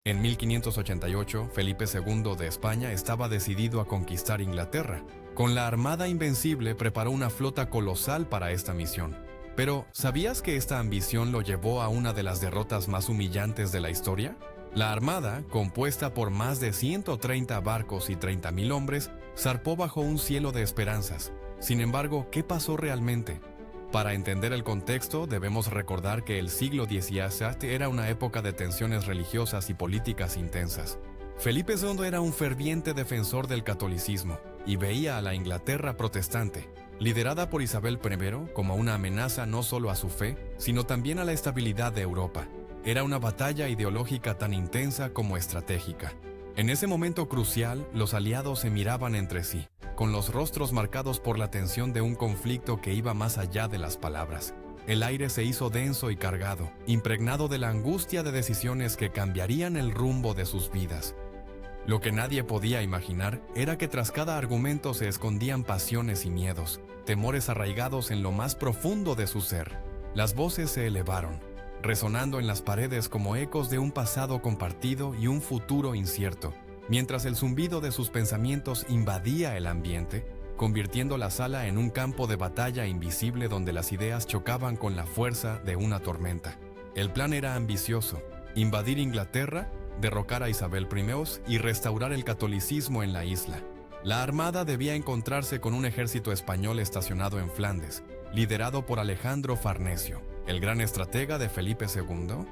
En 1588, Felipe II de España estaba decidido a conquistar Inglaterra. Con la Armada Invencible preparó una flota colosal para esta misión. Pero, ¿sabías que esta ambición lo llevó a una de las derrotas más humillantes de la historia? La Armada, compuesta por más de 130 barcos y 30.000 hombres, zarpó bajo un cielo de esperanzas. Sin embargo, ¿qué pasó realmente? Para entender el contexto, debemos recordar que el siglo XVII era una época de tensiones religiosas y políticas intensas. Felipe II era un ferviente defensor del catolicismo y veía a la Inglaterra protestante, liderada por Isabel I, como una amenaza no solo a su fe, sino también a la estabilidad de Europa. Era una batalla ideológica tan intensa como estratégica. En ese momento crucial, los aliados se miraban entre sí, con los rostros marcados por la tensión de un conflicto que iba más allá de las palabras. El aire se hizo denso y cargado, impregnado de la angustia de decisiones que cambiarían el rumbo de sus vidas. Lo que nadie podía imaginar era que tras cada argumento se escondían pasiones y miedos, temores arraigados en lo más profundo de su ser. Las voces se elevaron, resonando en las paredes como ecos de un pasado compartido y un futuro incierto, mientras el zumbido de sus pensamientos invadía el ambiente, convirtiendo la sala en un campo de batalla invisible donde las ideas chocaban con la fuerza de una tormenta. El plan era ambicioso: invadir Inglaterra, derrocar a Isabel I y restaurar el catolicismo en la isla. La armada debía encontrarse con un ejército español estacionado en Flandes, liderado por Alejandro Farnesio, el gran estratega de Felipe II.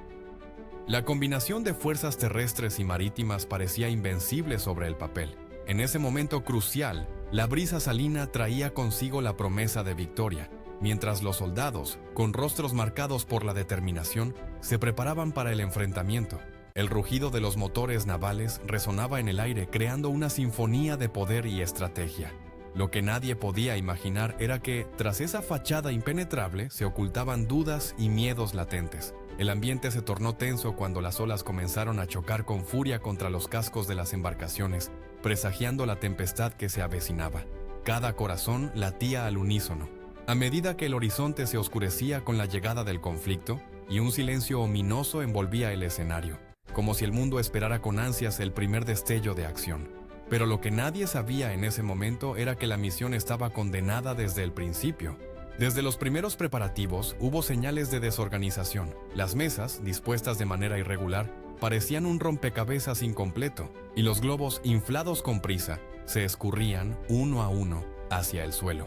La combinación de fuerzas terrestres y marítimas parecía invencible sobre el papel. En ese momento crucial, la brisa salina traía consigo la promesa de victoria, mientras los soldados, con rostros marcados por la determinación, se preparaban para el enfrentamiento. El rugido de los motores navales resonaba en el aire, creando una sinfonía de poder y estrategia. Lo que nadie podía imaginar era que, tras esa fachada impenetrable, se ocultaban dudas y miedos latentes. El ambiente se tornó tenso cuando las olas comenzaron a chocar con furia contra los cascos de las embarcaciones, presagiando la tempestad que se avecinaba. Cada corazón latía al unísono. A medida que el horizonte se oscurecía con la llegada del conflicto, y un silencio ominoso envolvía el escenario, como si el mundo esperara con ansias el primer destello de acción. Pero lo que nadie sabía en ese momento era que la misión estaba condenada desde el principio. Desde los primeros preparativos hubo señales de desorganización. Las mesas, dispuestas de manera irregular, parecían un rompecabezas incompleto, y los globos, inflados con prisa, se escurrían uno a uno hacia el suelo.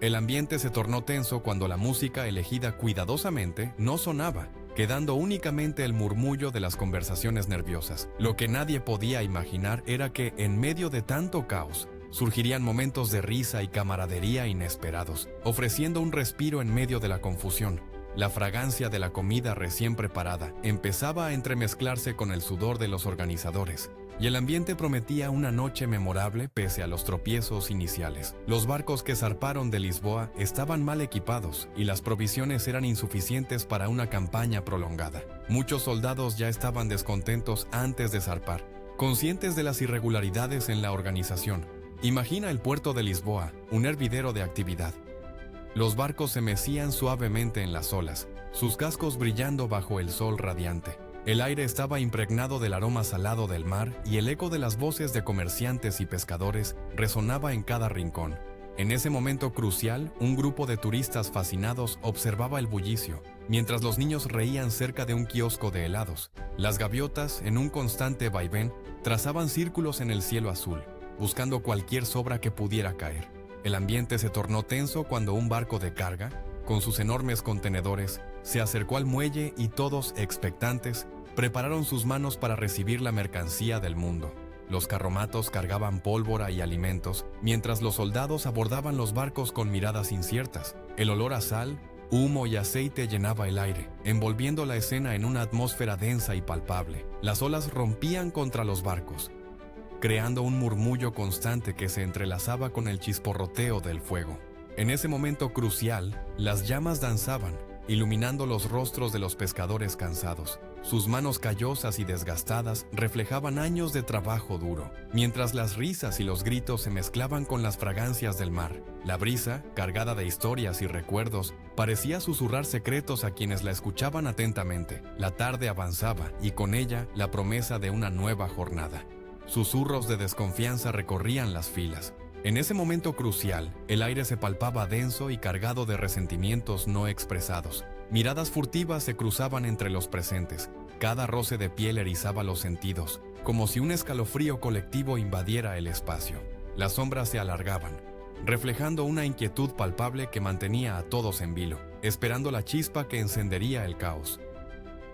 El ambiente se tornó tenso cuando la música elegida cuidadosamente no sonaba, quedando únicamente el murmullo de las conversaciones nerviosas. Lo que nadie podía imaginar era que, en medio de tanto caos, surgirían momentos de risa y camaradería inesperados, ofreciendo un respiro en medio de la confusión. La fragancia de la comida recién preparada empezaba a entremezclarse con el sudor de los organizadores, y el ambiente prometía una noche memorable pese a los tropiezos iniciales. Los barcos que zarparon de Lisboa estaban mal equipados y las provisiones eran insuficientes para una campaña prolongada. Muchos soldados ya estaban descontentos antes de zarpar, conscientes de las irregularidades en la organización. Imagina el puerto de Lisboa, un hervidero de actividad. Los barcos se mecían suavemente en las olas, sus cascos brillando bajo el sol radiante. El aire estaba impregnado del aroma salado del mar y el eco de las voces de comerciantes y pescadores resonaba en cada rincón. En ese momento crucial, un grupo de turistas fascinados observaba el bullicio, mientras los niños reían cerca de un kiosco de helados. Las gaviotas, en un constante vaivén, trazaban círculos en el cielo azul, buscando cualquier sobra que pudiera caer. El ambiente se tornó tenso cuando un barco de carga, con sus enormes contenedores, se acercó al muelle y todos, expectantes, prepararon sus manos para recibir la mercancía del mundo. Los carromatos cargaban pólvora y alimentos, mientras los soldados abordaban los barcos con miradas inciertas. El olor a sal, humo y aceite llenaba el aire, envolviendo la escena en una atmósfera densa y palpable. Las olas rompían contra los barcos, creando un murmullo constante que se entrelazaba con el chisporroteo del fuego. En ese momento crucial, las llamas danzaban, iluminando los rostros de los pescadores cansados. Sus manos callosas y desgastadas reflejaban años de trabajo duro, mientras las risas y los gritos se mezclaban con las fragancias del mar. La brisa, cargada de historias y recuerdos, parecía susurrar secretos a quienes la escuchaban atentamente. La tarde avanzaba y con ella la promesa de una nueva jornada. Susurros de desconfianza recorrían las filas. En ese momento crucial, el aire se palpaba denso y cargado de resentimientos no expresados. Miradas furtivas se cruzaban entre los presentes. Cada roce de piel erizaba los sentidos, como si un escalofrío colectivo invadiera el espacio. Las sombras se alargaban, reflejando una inquietud palpable que mantenía a todos en vilo, esperando la chispa que encendería el caos.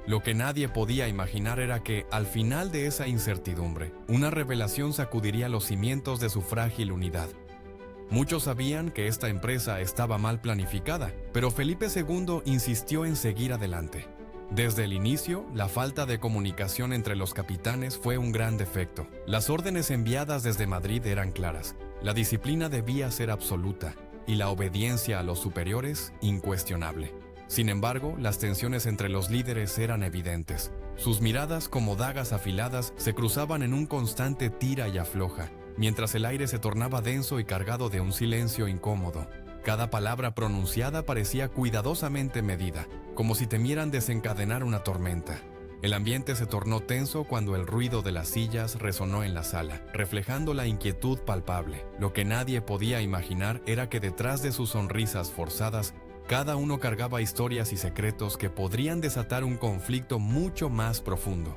Lo que nadie podía imaginar era que, al final de esa incertidumbre, una revelación sacudiría los cimientos de su frágil unidad. Muchos sabían que esta empresa estaba mal planificada, pero Felipe II insistió en seguir adelante. Desde el inicio, la falta de comunicación entre los capitanes fue un gran defecto. Las órdenes enviadas desde Madrid eran claras, la disciplina debía ser absoluta y la obediencia a los superiores incuestionable. Sin embargo, las tensiones entre los líderes eran evidentes. Sus miradas, como dagas afiladas, se cruzaban en un constante tira y afloja, mientras el aire se tornaba denso y cargado de un silencio incómodo. Cada palabra pronunciada parecía cuidadosamente medida, como si temieran desencadenar una tormenta. El ambiente se tornó tenso cuando el ruido de las sillas resonó en la sala, reflejando la inquietud palpable. Lo que nadie podía imaginar era que detrás de sus sonrisas forzadas, cada uno cargaba historias y secretos que podrían desatar un conflicto mucho más profundo.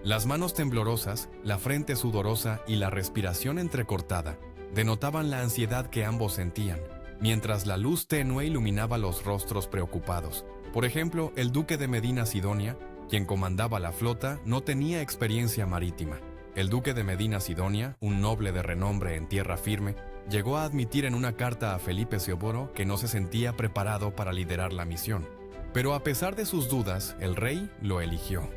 Las manos temblorosas, la frente sudorosa y la respiración entrecortada denotaban la ansiedad que ambos sentían, mientras la luz tenue iluminaba los rostros preocupados. Por ejemplo, el duque de Medina Sidonia, quien comandaba la flota, no tenía experiencia marítima. El duque de Medina Sidonia, un noble de renombre en tierra firme, llegó a admitir en una carta a Felipe II que no se sentía preparado para liderar la misión. Pero a pesar de sus dudas, el rey lo eligió.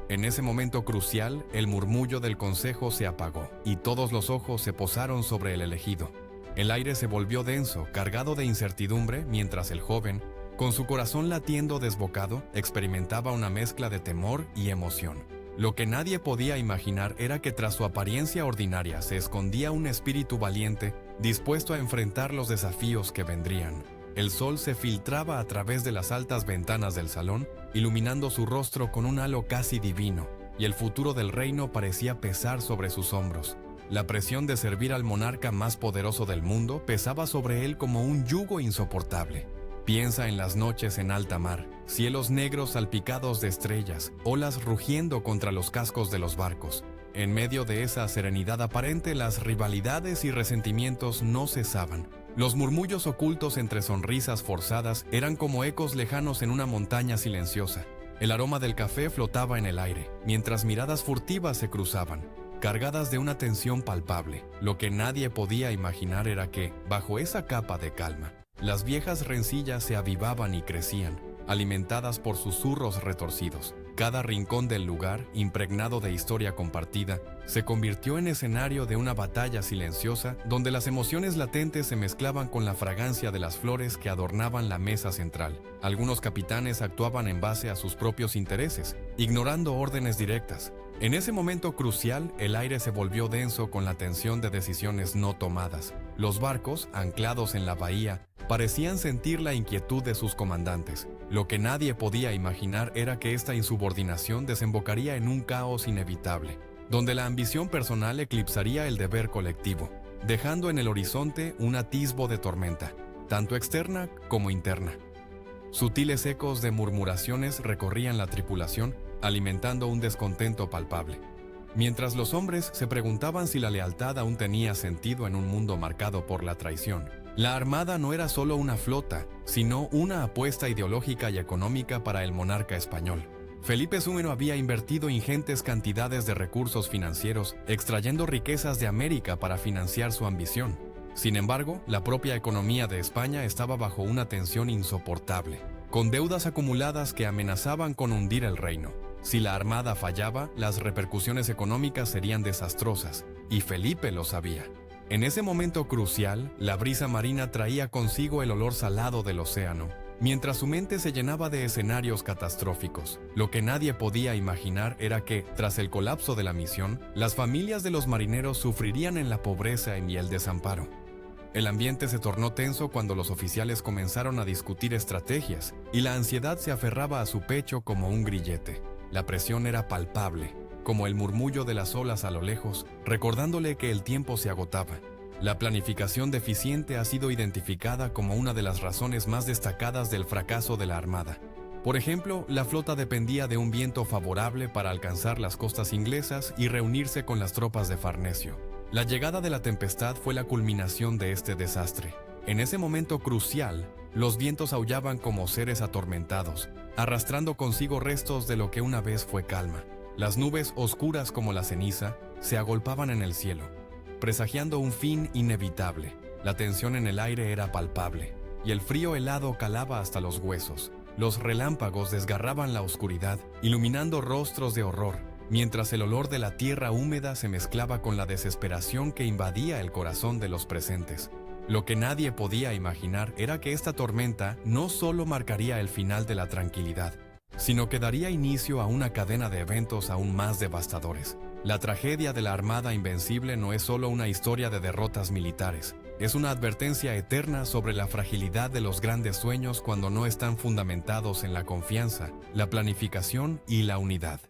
En ese momento crucial, el murmullo del consejo se apagó y todos los ojos se posaron sobre el elegido. El aire se volvió denso, cargado de incertidumbre, mientras el joven, con su corazón latiendo desbocado, experimentaba una mezcla de temor y emoción. Lo que nadie podía imaginar era que tras su apariencia ordinaria se escondía un espíritu valiente, dispuesto a enfrentar los desafíos que vendrían. El sol se filtraba a través de las altas ventanas del salón, iluminando su rostro con un halo casi divino, y el futuro del reino parecía pesar sobre sus hombros. La presión de servir al monarca más poderoso del mundo pesaba sobre él como un yugo insoportable. Piensa en las noches en alta mar, cielos negros salpicados de estrellas, olas rugiendo contra los cascos de los barcos. En medio de esa serenidad aparente, las rivalidades y resentimientos no cesaban. Los murmullos ocultos entre sonrisas forzadas eran como ecos lejanos en una montaña silenciosa. El aroma del café flotaba en el aire, mientras miradas furtivas se cruzaban, cargadas de una tensión palpable. Lo que nadie podía imaginar era que, bajo esa capa de calma, las viejas rencillas se avivaban y crecían, alimentadas por susurros retorcidos. Cada rincón del lugar, impregnado de historia compartida, se convirtió en escenario de una batalla silenciosa donde las emociones latentes se mezclaban con la fragancia de las flores que adornaban la mesa central. Algunos capitanes actuaban en base a sus propios intereses, ignorando órdenes directas. En ese momento crucial, el aire se volvió denso con la tensión de decisiones no tomadas. Los barcos, anclados en la bahía, parecían sentir la inquietud de sus comandantes. Lo que nadie podía imaginar era que esta insubordinación desembocaría en un caos inevitable, donde la ambición personal eclipsaría el deber colectivo, dejando en el horizonte un atisbo de tormenta, tanto externa como interna. Sutiles ecos de murmuraciones recorrían la tripulación, alimentando un descontento palpable. Mientras los hombres se preguntaban si la lealtad aún tenía sentido en un mundo marcado por la traición. La armada no era solo una flota, sino una apuesta ideológica y económica para el monarca español. Felipe II había invertido ingentes cantidades de recursos financieros, extrayendo riquezas de América para financiar su ambición. Sin embargo, la propia economía de España estaba bajo una tensión insoportable, con deudas acumuladas que amenazaban con hundir el reino. Si la armada fallaba, las repercusiones económicas serían desastrosas, y Felipe lo sabía. En ese momento crucial, la brisa marina traía consigo el olor salado del océano, Mientras su mente se llenaba de escenarios catastróficos, lo que nadie podía imaginar era que, tras el colapso de la misión, las familias de los marineros sufrirían en la pobreza y el desamparo. El ambiente se tornó tenso cuando los oficiales comenzaron a discutir estrategias, y la ansiedad se aferraba a su pecho como un grillete. La presión era palpable, como el murmullo de las olas a lo lejos, recordándole que el tiempo se agotaba. La planificación deficiente ha sido identificada como una de las razones más destacadas del fracaso de la Armada. Por ejemplo, la flota dependía de un viento favorable para alcanzar las costas inglesas y reunirse con las tropas de Farnesio. La llegada de la tempestad fue la culminación de este desastre. En ese momento crucial, los vientos aullaban como seres atormentados, arrastrando consigo restos de lo que una vez fue calma. Las nubes, oscuras como la ceniza, se agolpaban en el cielo, presagiando un fin inevitable. La tensión en el aire era palpable, y el frío helado calaba hasta los huesos. Los relámpagos desgarraban la oscuridad, iluminando rostros de horror, mientras el olor de la tierra húmeda se mezclaba con la desesperación que invadía el corazón de los presentes. Lo que nadie podía imaginar era que esta tormenta no solo marcaría el final de la tranquilidad, sino que daría inicio a una cadena de eventos aún más devastadores. La tragedia de la Armada Invencible no es solo una historia de derrotas militares, es una advertencia eterna sobre la fragilidad de los grandes sueños cuando no están fundamentados en la confianza, la planificación y la unidad.